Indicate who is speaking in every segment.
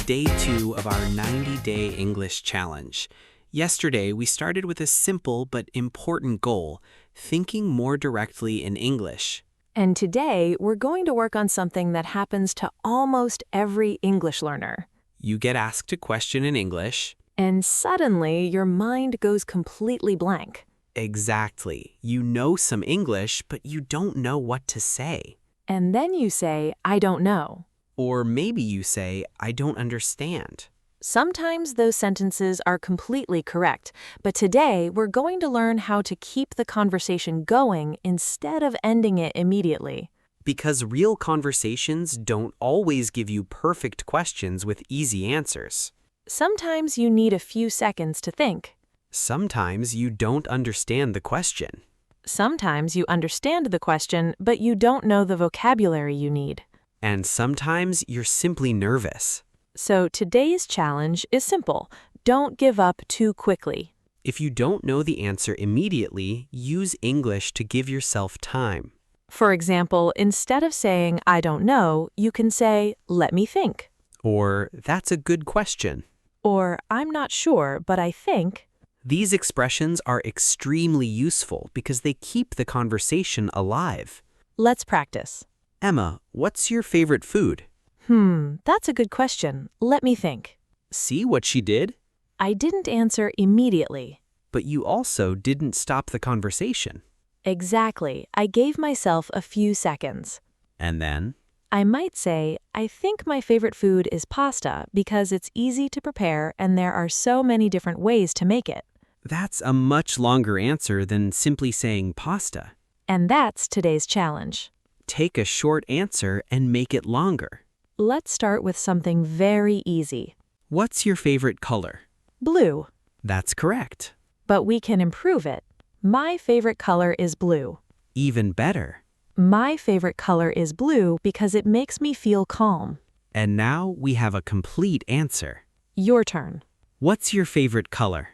Speaker 1: day 2 of our 90-day English challenge. Yesterday, we started with a simple but important goal, thinking more directly in English.
Speaker 2: And today, we're going to work on something that happens to almost every English learner.
Speaker 1: You get asked a question in English.
Speaker 2: And suddenly, your mind goes completely blank.
Speaker 1: Exactly. You know some English, but you don't know what to say.
Speaker 2: And then you say, I don't know.
Speaker 1: Or maybe you say, I don't understand.
Speaker 2: Sometimes those sentences are completely correct, but today we're going to learn how to keep the conversation going instead of ending it immediately.
Speaker 1: Because real conversations don't always give you perfect questions with easy answers.
Speaker 2: Sometimes you need a few seconds to think.
Speaker 1: Sometimes you don't understand the question.
Speaker 2: Sometimes you understand the question, but you don't know the vocabulary you need.
Speaker 1: And sometimes you're simply nervous.
Speaker 2: So today's challenge is simple. Don't give up too quickly.
Speaker 1: If you don't know the answer immediately, use English to give yourself time.
Speaker 2: For example, instead of saying, I don't know, you can say, let me think.
Speaker 1: Or, that's a good question.
Speaker 2: Or, I'm not sure, but I think.
Speaker 1: These expressions are extremely useful because they keep the conversation alive.
Speaker 2: Let's practice.
Speaker 1: Emma, what's your favorite food?
Speaker 2: That's a good question. Let me think.
Speaker 1: See what she did?
Speaker 2: I didn't answer immediately.
Speaker 1: But you also didn't stop the conversation.
Speaker 2: Exactly. I gave myself a few seconds.
Speaker 1: And then?
Speaker 2: I might say, I think my favorite food is pasta because it's easy to prepare and there are so many different ways to make it.
Speaker 1: That's a much longer answer than simply saying pasta.
Speaker 2: And that's today's challenge.
Speaker 1: Take a short answer and make it longer.
Speaker 2: Let's start with something very easy.
Speaker 1: What's your favorite color?
Speaker 2: Blue.
Speaker 1: That's correct.
Speaker 2: But we can improve it. My favorite color is blue.
Speaker 1: Even better.
Speaker 2: My favorite color is blue because it makes me feel calm.
Speaker 1: And now we have a complete answer.
Speaker 2: Your turn.
Speaker 1: What's your favorite color?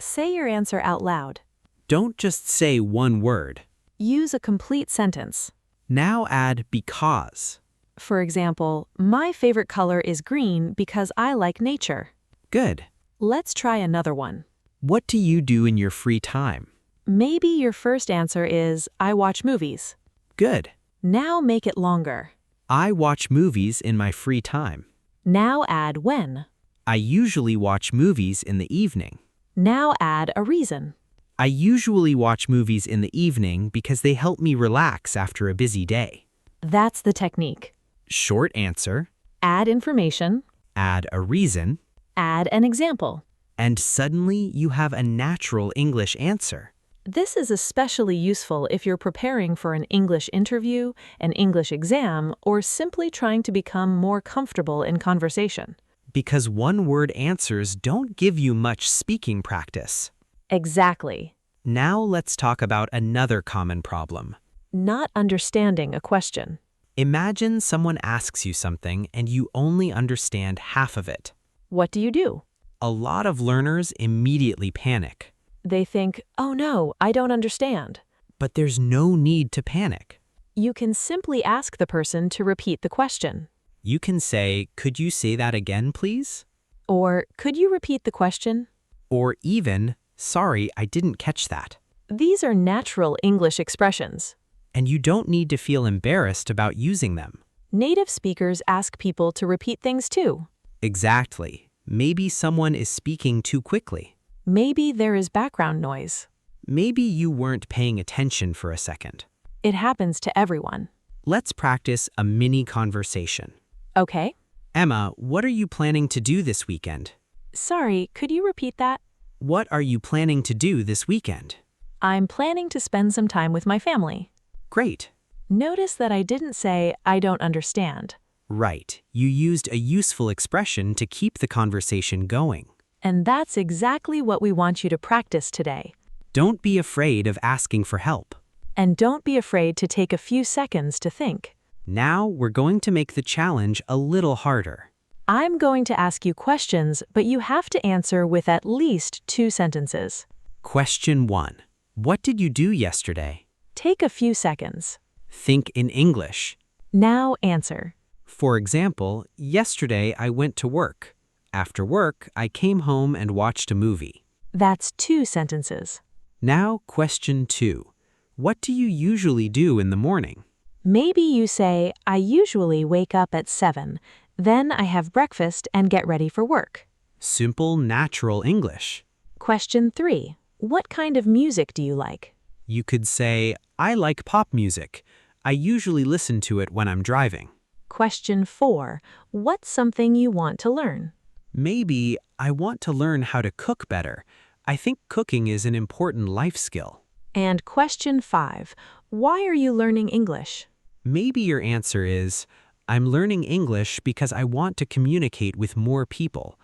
Speaker 2: Say your answer out loud.
Speaker 1: Don't just say one word.
Speaker 2: Use a complete sentence.
Speaker 1: Now add because.
Speaker 2: For example, my favorite color is green because I like nature.
Speaker 1: Good.
Speaker 2: Let's try another one.
Speaker 1: What do you do in your free time?
Speaker 2: Maybe your first answer is, I watch movies.
Speaker 1: Good.
Speaker 2: Now make it longer.
Speaker 1: I watch movies in my free time.
Speaker 2: Now add when.
Speaker 1: I usually watch movies in the evening.
Speaker 2: Now add a reason.
Speaker 1: I usually watch movies in the evening because they help me relax after a busy day.
Speaker 2: That's the technique.
Speaker 1: Short answer.
Speaker 2: Add information.
Speaker 1: Add a reason.
Speaker 2: Add an example.
Speaker 1: And suddenly you have a natural English answer.
Speaker 2: This is especially useful if you're preparing for an English interview, an English exam, or simply trying to become more comfortable in conversation.
Speaker 1: Because one-word answers don't give you much speaking practice.
Speaker 2: Exactly.
Speaker 1: Now let's talk about another common problem.
Speaker 2: Not understanding a question.
Speaker 1: Imagine someone asks you something and you only understand half of it.
Speaker 2: What do you do?
Speaker 1: A lot of learners immediately panic.
Speaker 2: They think, oh no, I don't understand.
Speaker 1: But there's no need to panic.
Speaker 2: You can simply ask the person to repeat the question.
Speaker 1: You can say, could you say that again, please?
Speaker 2: Or, could you repeat the question?
Speaker 1: Or even, sorry, I didn't catch that.
Speaker 2: These are natural English expressions.
Speaker 1: And you don't need to feel embarrassed about using them.
Speaker 2: Native speakers ask people to repeat things too.
Speaker 1: Exactly. Maybe someone is speaking too quickly.
Speaker 2: Maybe there is background noise.
Speaker 1: Maybe you weren't paying attention for a second.
Speaker 2: It happens to everyone.
Speaker 1: Let's practice a mini conversation.
Speaker 2: Okay.
Speaker 1: Emma, what are you planning to do this weekend?
Speaker 2: Sorry, could you repeat that?
Speaker 1: What are you planning to do this weekend?
Speaker 2: I'm planning to spend some time with my family.
Speaker 1: Great.
Speaker 2: Notice that I didn't say, I don't understand.
Speaker 1: Right. You used a useful expression to keep the conversation going.
Speaker 2: And that's exactly what we want you to practice today.
Speaker 1: Don't be afraid of asking for help.
Speaker 2: And don't be afraid to take a few seconds to think.
Speaker 1: Now we're going to make the challenge a little harder.
Speaker 2: I'm going to ask you questions, but you have to answer with at least 2 sentences.
Speaker 1: Question 1. What did you do yesterday?
Speaker 2: Take a few seconds.
Speaker 1: Think in English.
Speaker 2: Now answer.
Speaker 1: For example, yesterday I went to work. After work, I came home and watched a movie.
Speaker 2: That's 2 sentences.
Speaker 1: Now, question 2. What do you usually do in the morning?
Speaker 2: Maybe you say, I usually wake up at 7. Then I have breakfast and get ready for work.
Speaker 1: Simple, natural English.
Speaker 2: Question 3. What kind of music do you like?
Speaker 1: You could say, I like pop music. I usually listen to it when I'm driving.
Speaker 2: Question 4. What's something you want to learn?
Speaker 1: Maybe I want to learn how to cook better. I think cooking is an important life skill.
Speaker 2: And question 5. Why are you learning English?
Speaker 1: Maybe your answer is, I'm learning English because I want to communicate with more people.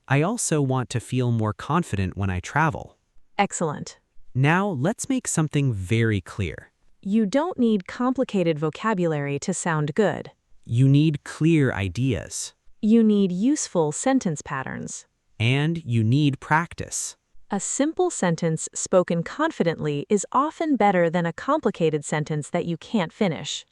Speaker 1: I also want to feel more confident when I travel.
Speaker 2: Excellent.
Speaker 1: Now, let's make something very clear.
Speaker 2: You don't need complicated vocabulary to sound good.
Speaker 1: You need clear ideas.
Speaker 2: You need useful sentence patterns.
Speaker 1: And you need practice.
Speaker 2: A simple sentence spoken confidently is often better than a complicated sentence that you can't finish.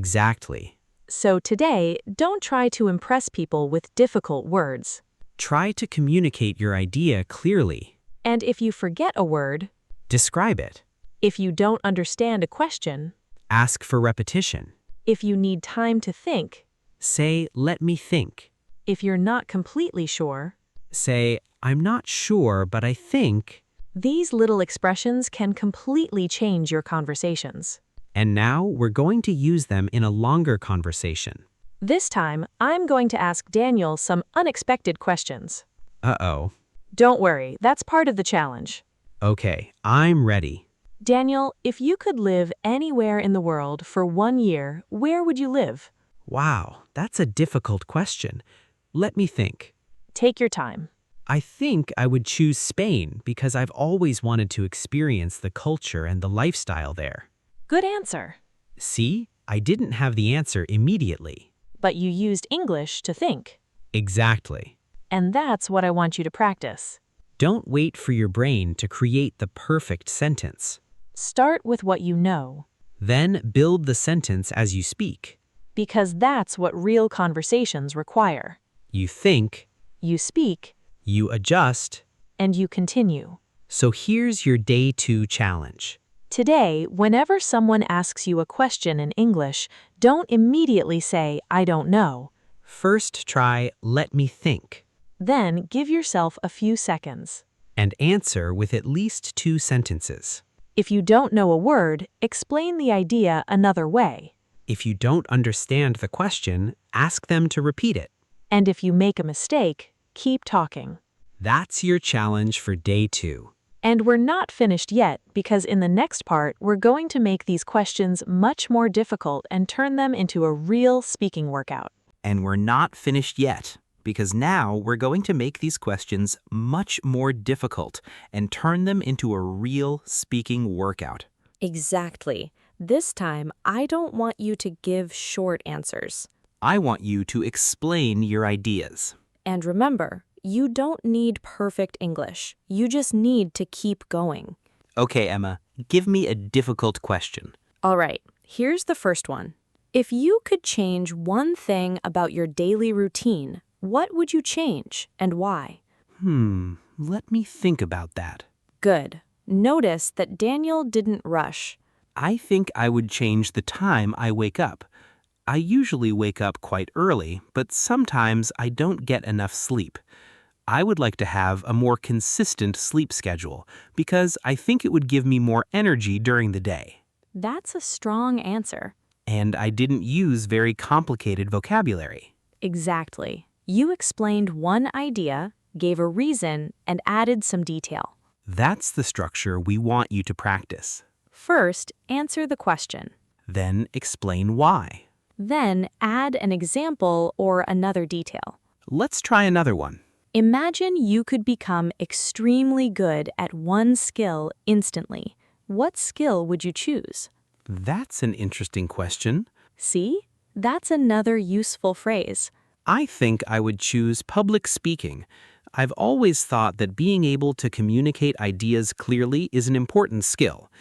Speaker 1: Exactly.
Speaker 2: So today, don't try to impress people with difficult words.
Speaker 1: Try to communicate your idea clearly.
Speaker 2: And if you forget a word,
Speaker 1: Describe it.
Speaker 2: if you don't understand a question,
Speaker 1: Ask for repetition.
Speaker 2: if you need time to think,
Speaker 1: Say, let me think.
Speaker 2: if you're not completely sure,
Speaker 1: Say, I'm not sure, but I think.
Speaker 2: these little expressions can completely change your conversations.
Speaker 1: And now we're going to use them in a longer conversation.
Speaker 2: This time, I'm going to ask Daniel some unexpected questions.
Speaker 1: Uh-oh.
Speaker 2: Don't worry, that's part of the challenge.
Speaker 1: Okay, I'm ready.
Speaker 2: Daniel, if you could live anywhere in the world for 1 year, where would you live?
Speaker 1: Wow, that's a difficult question. Let me think.
Speaker 2: Take your time.
Speaker 1: I think I would choose Spain because I've always wanted to experience the culture and the lifestyle there.
Speaker 2: Good answer.
Speaker 1: See, I didn't have the answer immediately.
Speaker 2: But you used English to think.
Speaker 1: Exactly.
Speaker 2: And that's what I want you to practice.
Speaker 1: Don't wait for your brain to create the perfect sentence.
Speaker 2: Start with what you know,
Speaker 1: Then build the sentence as you speak.
Speaker 2: because that's what real conversations require.
Speaker 1: You think,
Speaker 2: You speak,
Speaker 1: you adjust.
Speaker 2: and you continue.
Speaker 1: So here's your day 2 challenge.
Speaker 2: Today, whenever someone asks you a question in English, don't immediately say, I don't know.
Speaker 1: First try, let me think,
Speaker 2: Then give yourself a few seconds.
Speaker 1: and answer with at least 2 sentences.
Speaker 2: If you don't know a word, explain the idea another way.
Speaker 1: If you don't understand the question, ask them to repeat it.
Speaker 2: And if you make a mistake, keep talking.
Speaker 1: That's your challenge for day 2.
Speaker 2: And we're not finished yet because in the next part, we're going to make these questions much more difficult and turn them into a real speaking workout.
Speaker 3: And we're not finished yet, because now we're going to make these questions much more difficult and turn them into a real speaking workout.
Speaker 4: Exactly. This time, I don't want you to give short answers.
Speaker 3: I want you to explain your ideas.
Speaker 4: And remember, you don't need perfect English. You just need to keep going.
Speaker 3: Okay, Emma, give me a difficult question.
Speaker 4: All right, here's the first one. If you could change one thing about your daily routine, what would you change and why?
Speaker 3: Let me think about that.
Speaker 4: Good. Notice that Daniel didn't rush.
Speaker 3: I think I would change the time I wake up. I usually wake up quite early, but sometimes I don't get enough sleep. I would like to have a more consistent sleep schedule because I think it would give me more energy during the day.
Speaker 4: That's a strong answer.
Speaker 3: And I didn't use very complicated vocabulary.
Speaker 4: Exactly. You explained one idea, gave a reason, and added some detail.
Speaker 3: That's the structure we want you to practice.
Speaker 4: First, answer the question.
Speaker 3: Then explain why.
Speaker 4: Then add an example or another detail.
Speaker 3: Let's try another one.
Speaker 4: Imagine you could become extremely good at one skill instantly. What skill would you choose?
Speaker 3: That's an interesting question.
Speaker 4: See? That's another useful phrase.
Speaker 3: I think I would choose public speaking. I've always thought that being able to communicate ideas clearly is an important skill.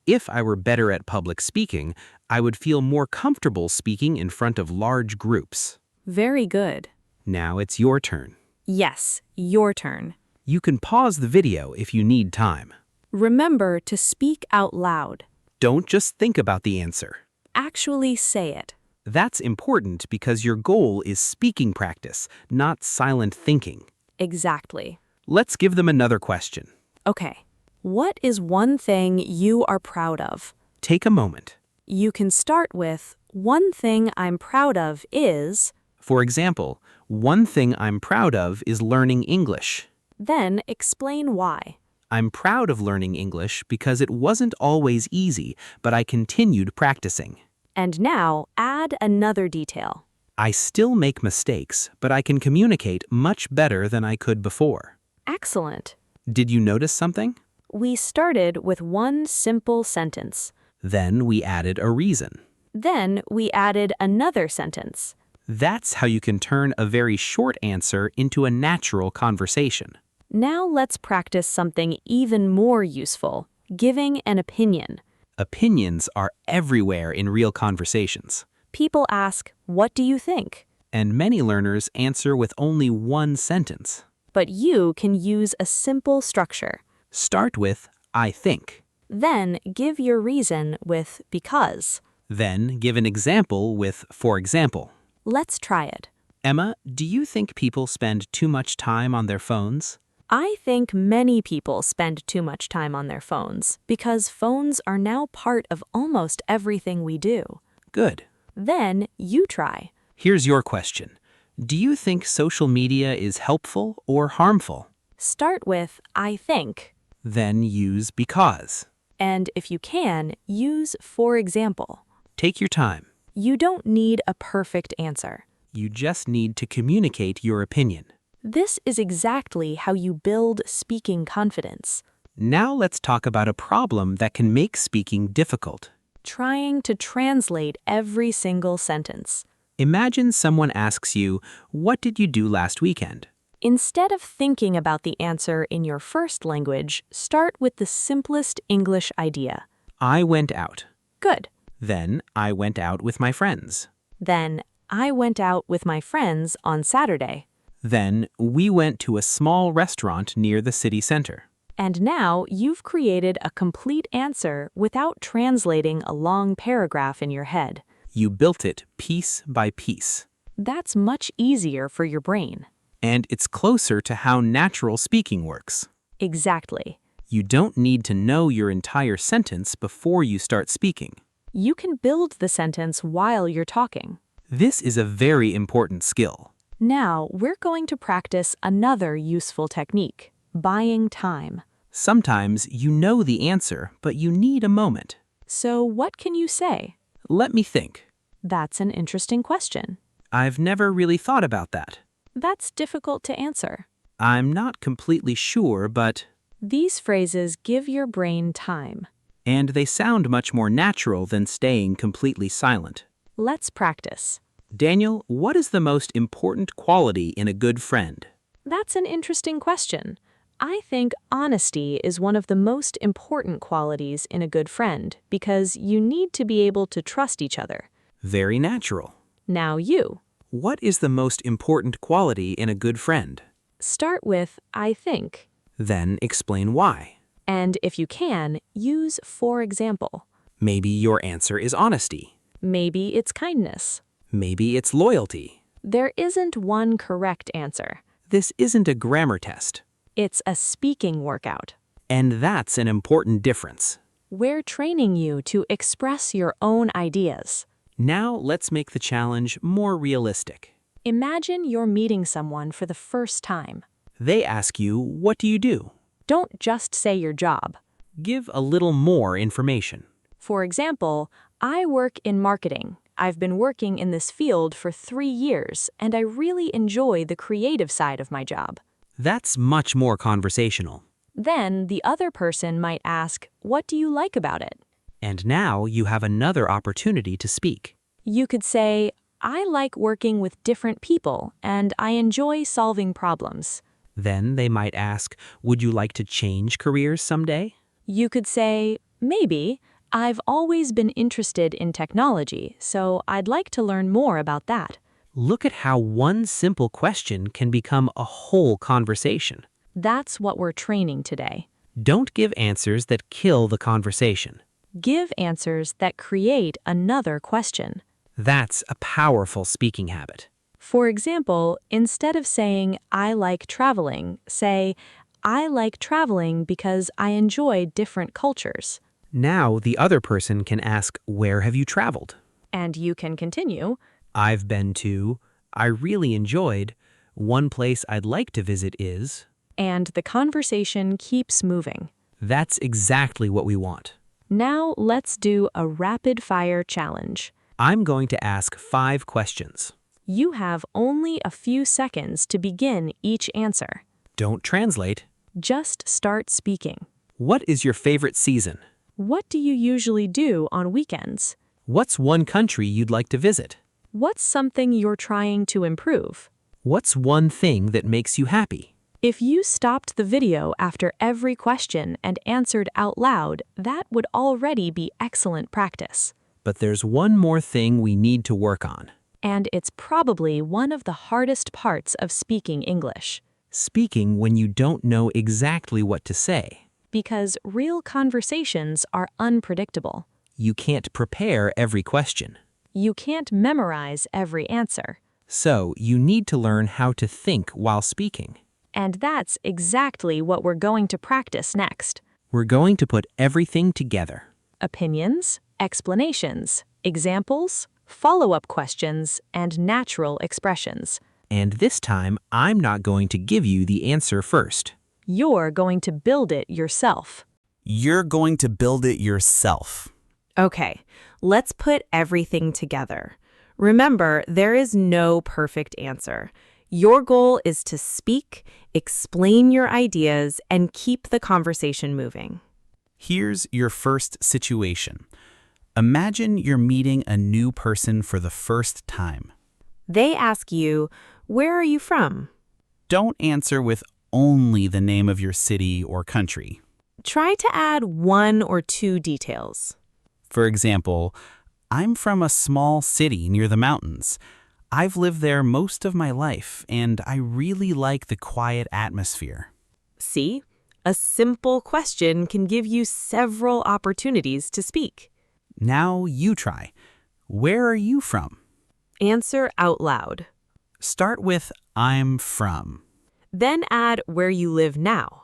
Speaker 3: If I were better at public speaking, I would feel more comfortable speaking in front of large groups.
Speaker 4: Very good.
Speaker 3: Now it's your turn.
Speaker 4: Yes, your turn.
Speaker 3: You can pause the video if you need time.
Speaker 4: Remember to speak out loud.
Speaker 3: Don't just think about the answer.
Speaker 4: Actually say it.
Speaker 3: That's important because your goal is speaking practice, not silent thinking.
Speaker 4: Exactly.
Speaker 3: Let's give them another question.
Speaker 4: Okay. What is one thing you are proud of?
Speaker 3: Take a moment.
Speaker 4: You can start with, one thing I'm proud of is,
Speaker 3: For example, one thing I'm proud of is learning English.
Speaker 4: then explain why.
Speaker 3: I'm proud of learning English because it wasn't always easy, but I continued practicing.
Speaker 4: And now add another detail.
Speaker 3: I still make mistakes, but I can communicate much better than I could before.
Speaker 4: Excellent.
Speaker 3: Did you notice something?
Speaker 4: We started with one simple sentence.
Speaker 3: Then we added a reason.
Speaker 4: Then we added another sentence.
Speaker 3: That's how you can turn a very short answer into a natural conversation.
Speaker 4: Now let's practice something even more useful, giving an opinion.
Speaker 3: Opinions are everywhere in real conversations,
Speaker 4: People ask, what do you think?
Speaker 3: and many learners answer with only one sentence.
Speaker 4: But you can use a simple structure.
Speaker 3: Start with, I think.
Speaker 4: Then give your reason with because.
Speaker 3: Then give an example with, for example.
Speaker 4: Let's try it.
Speaker 3: Emma, do you think people spend too much time on their phones?
Speaker 4: I think many people spend too much time on their phones because phones are now part of almost everything we do.
Speaker 3: Good.
Speaker 4: Then you try.
Speaker 3: Here's your question. Do you think social media is helpful or harmful?
Speaker 4: Start with I think.
Speaker 3: Then use because.
Speaker 4: And if you can, use for example.
Speaker 3: Take your time.
Speaker 4: You don't need a perfect answer.
Speaker 3: You just need to communicate your opinion.
Speaker 4: This is exactly how you build speaking confidence.
Speaker 3: Now let's talk about a problem that can make speaking difficult.
Speaker 4: Trying to translate every single sentence.
Speaker 3: Imagine someone asks you, "What did you do last weekend?"
Speaker 4: Instead of thinking about the answer in your first language, start with the simplest English idea.
Speaker 3: I went out.
Speaker 4: Good.
Speaker 3: Then I went out with my friends.
Speaker 4: Then, I went out with my friends on Saturday.
Speaker 3: Then we went to a small restaurant near the city center.
Speaker 4: And now you've created a complete answer without translating a long paragraph in your head.
Speaker 3: You built it piece by piece.
Speaker 4: That's much easier for your brain.
Speaker 3: And it's closer to how natural speaking works.
Speaker 4: Exactly.
Speaker 3: You don't need to know your entire sentence before you start speaking.
Speaker 4: You can build the sentence while you're talking.
Speaker 3: This is a very important skill.
Speaker 4: Now, we're going to practice another useful technique, buying time.
Speaker 3: Sometimes you know the answer, but you need a moment.
Speaker 4: So, what can you say?
Speaker 3: Let me think.
Speaker 4: That's an interesting question.
Speaker 3: I've never really thought about that.
Speaker 4: That's difficult to answer.
Speaker 3: I'm not completely sure, but...
Speaker 4: These phrases give your brain time.
Speaker 3: And they sound much more natural than staying completely silent.
Speaker 4: Let's practice.
Speaker 3: Daniel, what is the most important quality in a good friend?
Speaker 4: That's an interesting question. I think honesty is one of the most important qualities in a good friend because you need to be able to trust each other.
Speaker 3: Very natural.
Speaker 4: Now you.
Speaker 3: What is the most important quality in a good friend?
Speaker 4: Start with I think.
Speaker 3: Then explain why.
Speaker 4: And if you can, use for example.
Speaker 3: Maybe your answer is honesty.
Speaker 4: Maybe it's kindness.
Speaker 3: Maybe it's loyalty.
Speaker 4: There isn't one correct answer.
Speaker 3: This isn't a grammar test.
Speaker 4: It's a speaking workout.
Speaker 3: And that's an important difference.
Speaker 4: We're training you to express your own ideas.
Speaker 3: Now let's make the challenge more realistic.
Speaker 4: Imagine you're meeting someone for the first time.
Speaker 3: They ask you, "What do you do?"
Speaker 4: Don't just say your job.
Speaker 3: Give a little more information.
Speaker 4: For example, I work in marketing. I've been working in this field for 3 years, and I really enjoy the creative side of my job.
Speaker 3: That's much more conversational.
Speaker 4: Then the other person might ask, what do you like about it?
Speaker 3: And now you have another opportunity to speak.
Speaker 4: You could say, I like working with different people, and I enjoy solving problems.
Speaker 3: Then they might ask, "Would you like to change careers someday?"
Speaker 4: You could say, maybe, I've always been interested in technology, so I'd like to learn more about that.
Speaker 3: Look at how one simple question can become a whole conversation.
Speaker 4: That's what we're training today.
Speaker 3: Don't give answers that kill the conversation.
Speaker 4: Give answers that create another question.
Speaker 3: That's a powerful speaking habit.
Speaker 4: For example, instead of saying, I like traveling, say, I like traveling because I enjoy different cultures.
Speaker 3: Now the other person can ask, where have you traveled?
Speaker 4: And you can continue.
Speaker 3: I've been to, I really enjoyed, one place I'd like to visit is.
Speaker 4: And the conversation keeps moving.
Speaker 3: That's exactly what we want.
Speaker 4: Now let's do a rapid-fire challenge.
Speaker 3: I'm going to ask 5 questions.
Speaker 4: You have only a few seconds to begin each answer.
Speaker 3: Don't translate.
Speaker 4: Just start speaking.
Speaker 3: What is your favorite season?
Speaker 4: What do you usually do on weekends?
Speaker 3: What's one country you'd like to visit?
Speaker 4: What's something you're trying to improve?
Speaker 3: What's one thing that makes you happy?
Speaker 4: If you stopped the video after every question and answered out loud, that would already be excellent practice.
Speaker 3: But there's one more thing we need to work on.
Speaker 4: And it's probably one of the hardest parts of speaking English.
Speaker 3: Speaking when you don't know exactly what to say.
Speaker 4: Because real conversations are unpredictable.
Speaker 3: You can't prepare every question.
Speaker 4: You can't memorize every answer.
Speaker 3: So you need to learn how to think while speaking.
Speaker 4: And that's exactly what we're going to practice next.
Speaker 3: We're going to put everything together.
Speaker 4: Opinions, explanations, examples, follow-up questions, and natural expressions.
Speaker 3: And this time, I'm not going to give you the answer first.
Speaker 4: You're going to build it yourself.
Speaker 5: You're going to build it yourself.
Speaker 2: Okay, let's put everything together. Remember, there is no perfect answer. Your goal is to speak, explain your ideas, and keep the conversation moving.
Speaker 5: Here's your first situation. Imagine you're meeting a new person for the first time.
Speaker 2: They ask you, where are you from?
Speaker 5: Don't answer with only the name of your city or country.
Speaker 2: Try to add 1 or 2 details.
Speaker 5: For example, I'm from a small city near the mountains. I've lived there most of my life, and I really like the quiet atmosphere.
Speaker 2: See, a simple question can give you several opportunities to speak.
Speaker 5: Now you try. Where are you from?
Speaker 2: Answer out loud.
Speaker 5: Start with I'm from.
Speaker 2: Then add where you live now.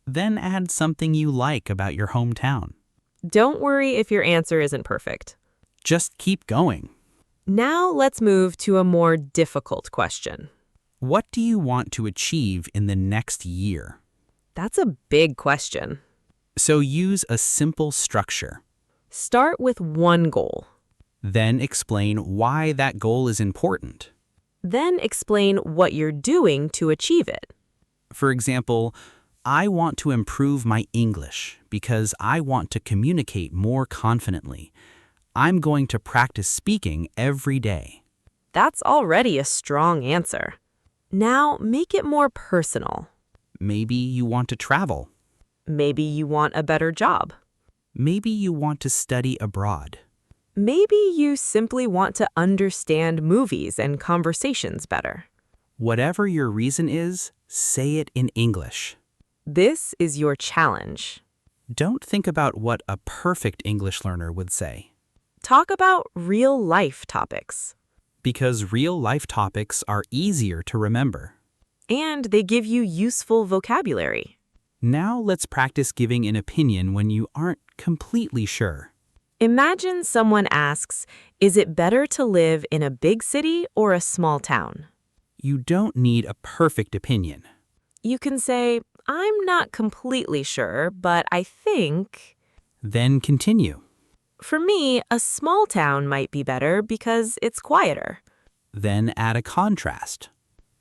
Speaker 5: Then add something you like about your hometown.
Speaker 2: Don't worry if your answer isn't perfect.
Speaker 5: Just keep going.
Speaker 2: Now let's move to a more difficult question.
Speaker 5: What do you want to achieve in the next year?
Speaker 2: That's a big question.
Speaker 5: So use a simple structure.
Speaker 2: Start with one goal.
Speaker 5: Then explain why that goal is important.
Speaker 2: Then explain what you're doing to achieve it.
Speaker 5: For example, I want to improve my English because I want to communicate more confidently. I'm going to practice speaking every day.
Speaker 2: That's already a strong answer. Now make it more personal.
Speaker 5: Maybe you want to travel.
Speaker 2: Maybe you want a better job.
Speaker 5: Maybe you want to study abroad.
Speaker 2: Maybe you simply want to understand movies and conversations better.
Speaker 5: Whatever your reason is, say it in English.
Speaker 2: This is your challenge.
Speaker 5: Don't think about what a perfect English learner would say.
Speaker 2: Talk about real-life topics.
Speaker 5: Because real-life topics are easier to remember.
Speaker 2: And they give you useful vocabulary.
Speaker 5: Now let's practice giving an opinion when you aren't completely sure.
Speaker 2: Imagine someone asks, is it better to live in a big city or a small town?
Speaker 5: You don't need a perfect opinion.
Speaker 2: You can say, I'm not completely sure, but I think...
Speaker 5: Then continue.
Speaker 2: For me, a small town might be better because it's quieter.
Speaker 5: Then add a contrast.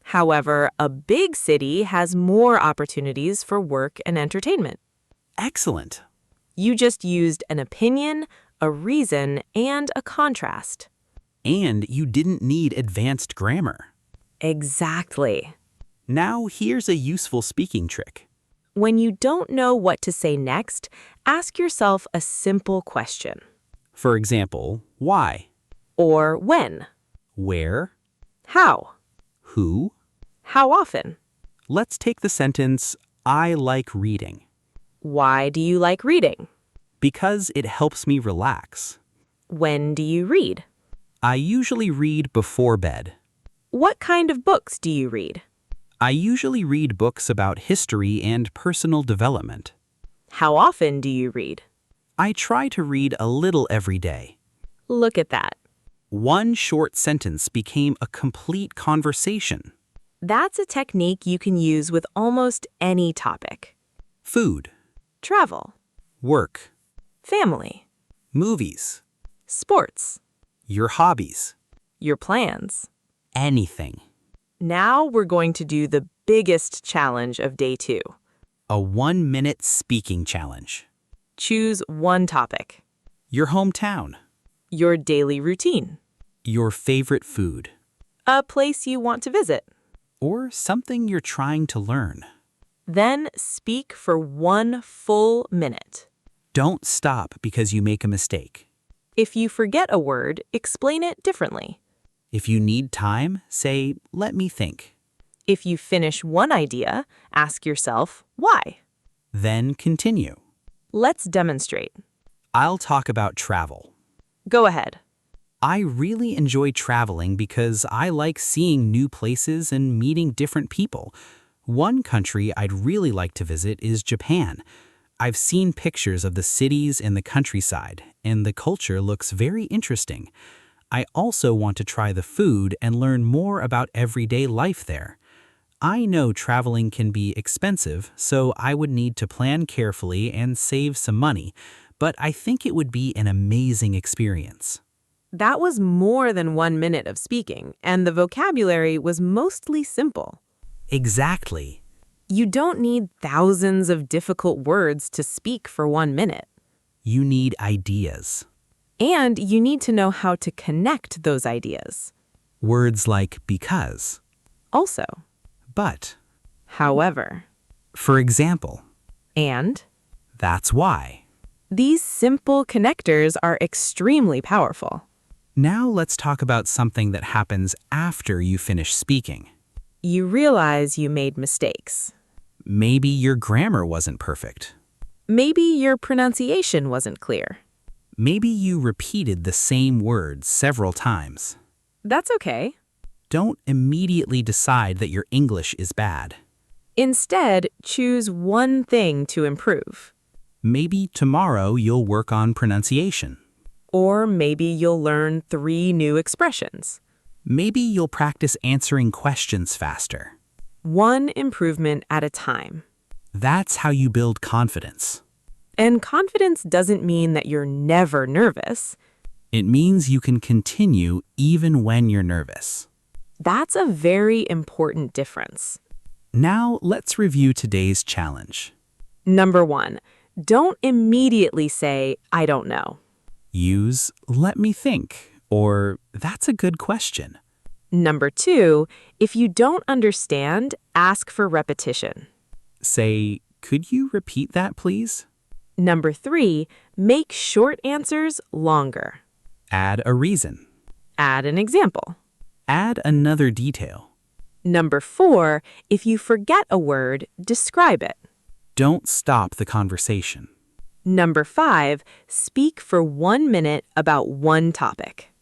Speaker 2: However, a big city has more opportunities for work and entertainment.
Speaker 5: Excellent.
Speaker 2: You just used an opinion, a reason, and a contrast.
Speaker 5: And you didn't need advanced grammar.
Speaker 2: Exactly.
Speaker 5: Now here's a useful speaking trick.
Speaker 2: When you don't know what to say next, ask yourself a simple question.
Speaker 5: For example, why?
Speaker 2: Or when?
Speaker 5: Where?
Speaker 2: How?
Speaker 3: Who?
Speaker 2: How often?
Speaker 3: Let's take the sentence, I like reading.
Speaker 2: Why do you like reading?
Speaker 3: Because it helps me relax.
Speaker 2: When do you read?
Speaker 3: I usually read before bed.
Speaker 2: What kind of books do you read?
Speaker 3: I usually read books about history and personal development.
Speaker 2: How often do you read?
Speaker 3: I try to read a little every day.
Speaker 2: Look at that.
Speaker 3: One short sentence became a complete conversation.
Speaker 2: That's a technique you can use with almost any topic.
Speaker 3: Food,
Speaker 2: Travel,
Speaker 3: work,
Speaker 2: family,
Speaker 3: movies,
Speaker 2: sports,
Speaker 3: your hobbies,
Speaker 2: your plans.
Speaker 3: anything.
Speaker 2: Now we're going to do the biggest challenge of day 2.
Speaker 3: A 1-minute speaking challenge.
Speaker 2: Choose one topic.
Speaker 3: Your hometown,
Speaker 2: Your daily routine.
Speaker 3: your favorite food,
Speaker 2: A place you want to visit.
Speaker 3: or something you're trying to learn.
Speaker 2: Then speak for 1 full minute.
Speaker 3: Don't stop because you make a mistake.
Speaker 2: If you forget a word, explain it differently.
Speaker 3: If you need time, say, let me think.
Speaker 2: If you finish one idea, ask yourself, why?
Speaker 3: Then continue.
Speaker 2: Let's demonstrate.
Speaker 3: I'll talk about travel.
Speaker 2: Go ahead.
Speaker 3: I really enjoy traveling because I like seeing new places and meeting different people. One country I'd really like to visit is Japan. I've seen pictures of the cities and the countryside, and the culture looks very interesting. I also want to try the food and learn more about everyday life there. I know traveling can be expensive, so I would need to plan carefully and save some money, but I think it would be an amazing experience.
Speaker 2: That was more than 1 minute of speaking, and the vocabulary was mostly simple.
Speaker 3: Exactly.
Speaker 2: You don't need thousands of difficult words to speak for 1 minute.
Speaker 3: You need ideas.
Speaker 2: And you need to know how to connect those ideas.
Speaker 3: Words like because,
Speaker 2: Also,
Speaker 3: but,
Speaker 2: however,
Speaker 3: for example,
Speaker 2: and.
Speaker 3: that's why.
Speaker 2: These simple connectors are extremely powerful.
Speaker 3: Now let's talk about something that happens after you finish speaking.
Speaker 2: You realize you made mistakes.
Speaker 3: Maybe your grammar wasn't perfect.
Speaker 2: Maybe your pronunciation wasn't clear.
Speaker 3: Maybe you repeated the same words several times.
Speaker 2: That's okay.
Speaker 3: Don't immediately decide that your English is bad.
Speaker 2: Instead, choose one thing to improve.
Speaker 3: Maybe tomorrow you'll work on pronunciation.
Speaker 2: Or maybe you'll learn 3 new expressions.
Speaker 3: Maybe you'll practice answering questions faster.
Speaker 2: One improvement at a time.
Speaker 3: That's how you build confidence.
Speaker 2: And confidence doesn't mean that you're never nervous.
Speaker 3: It means you can continue even when you're nervous.
Speaker 2: That's a very important difference.
Speaker 3: Now let's review today's challenge.
Speaker 2: Number 1, don't immediately say, I don't know.
Speaker 3: Use let me think or that's a good question.
Speaker 2: Number 2, if you don't understand, ask for repetition.
Speaker 3: Say, could you repeat that please?
Speaker 2: Number 3, make short answers longer.
Speaker 3: Add a reason.
Speaker 2: Add an example.
Speaker 3: Add another detail.
Speaker 2: Number 4, if you forget a word, describe it.
Speaker 3: Don't stop the conversation.
Speaker 2: Number 5, speak for 1 minute about one topic.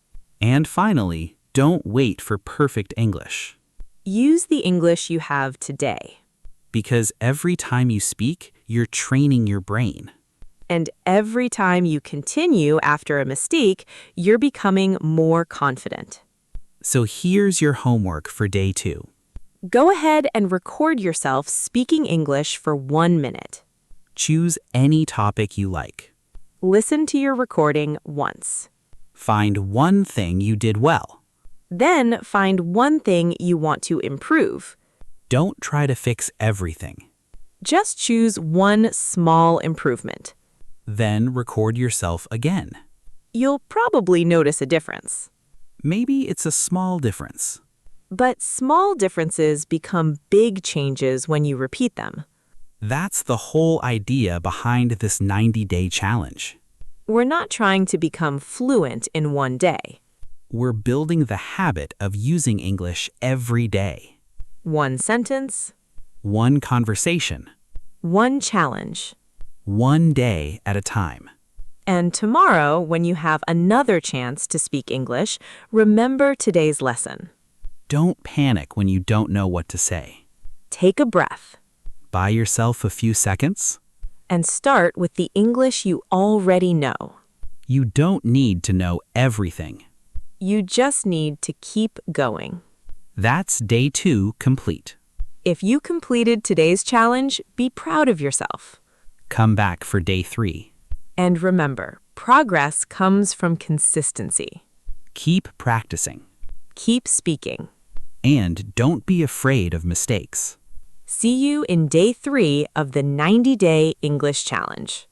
Speaker 3: And finally, don't wait for perfect English.
Speaker 2: Use the English you have today.
Speaker 3: Because every time you speak, you're training your brain.
Speaker 2: And every time you continue after a mistake, you're becoming more confident.
Speaker 3: So here's your homework for day 2.
Speaker 2: Go ahead and record yourself speaking English for 1 minute.
Speaker 3: Choose any topic you like.
Speaker 2: Listen to your recording once.
Speaker 3: Find one thing you did well.
Speaker 2: Then find one thing you want to improve.
Speaker 3: Don't try to fix everything.
Speaker 2: Just choose one small improvement.
Speaker 3: Then record yourself again.
Speaker 2: You'll probably notice a difference.
Speaker 3: Maybe it's a small difference.
Speaker 2: But small differences become big changes when you repeat them.
Speaker 3: That's the whole idea behind this 90-day challenge.
Speaker 2: We're not trying to become fluent in one day.
Speaker 5: We're building the habit of using English every day.
Speaker 2: One sentence,
Speaker 5: One conversation,
Speaker 2: one challenge.
Speaker 5: one day at a time.
Speaker 2: And tomorrow, when you have another chance to speak English, remember today's lesson.
Speaker 5: Don't panic when you don't know what to say.
Speaker 2: Take a breath
Speaker 5: Buy yourself a few seconds.
Speaker 2: and start with the English you already know.
Speaker 5: You don't need to know everything.
Speaker 2: You just need to keep going.
Speaker 5: That's day 2 complete.
Speaker 2: If you completed today's challenge, be proud of yourself.
Speaker 5: Come back for day 3.
Speaker 2: And remember, progress comes from consistency.
Speaker 5: Keep practicing.
Speaker 2: Keep speaking.
Speaker 5: And don't be afraid of mistakes.
Speaker 2: See you in day 3 of the 90-Day English Challenge.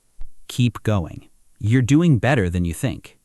Speaker 5: Keep going. You're doing better than you think.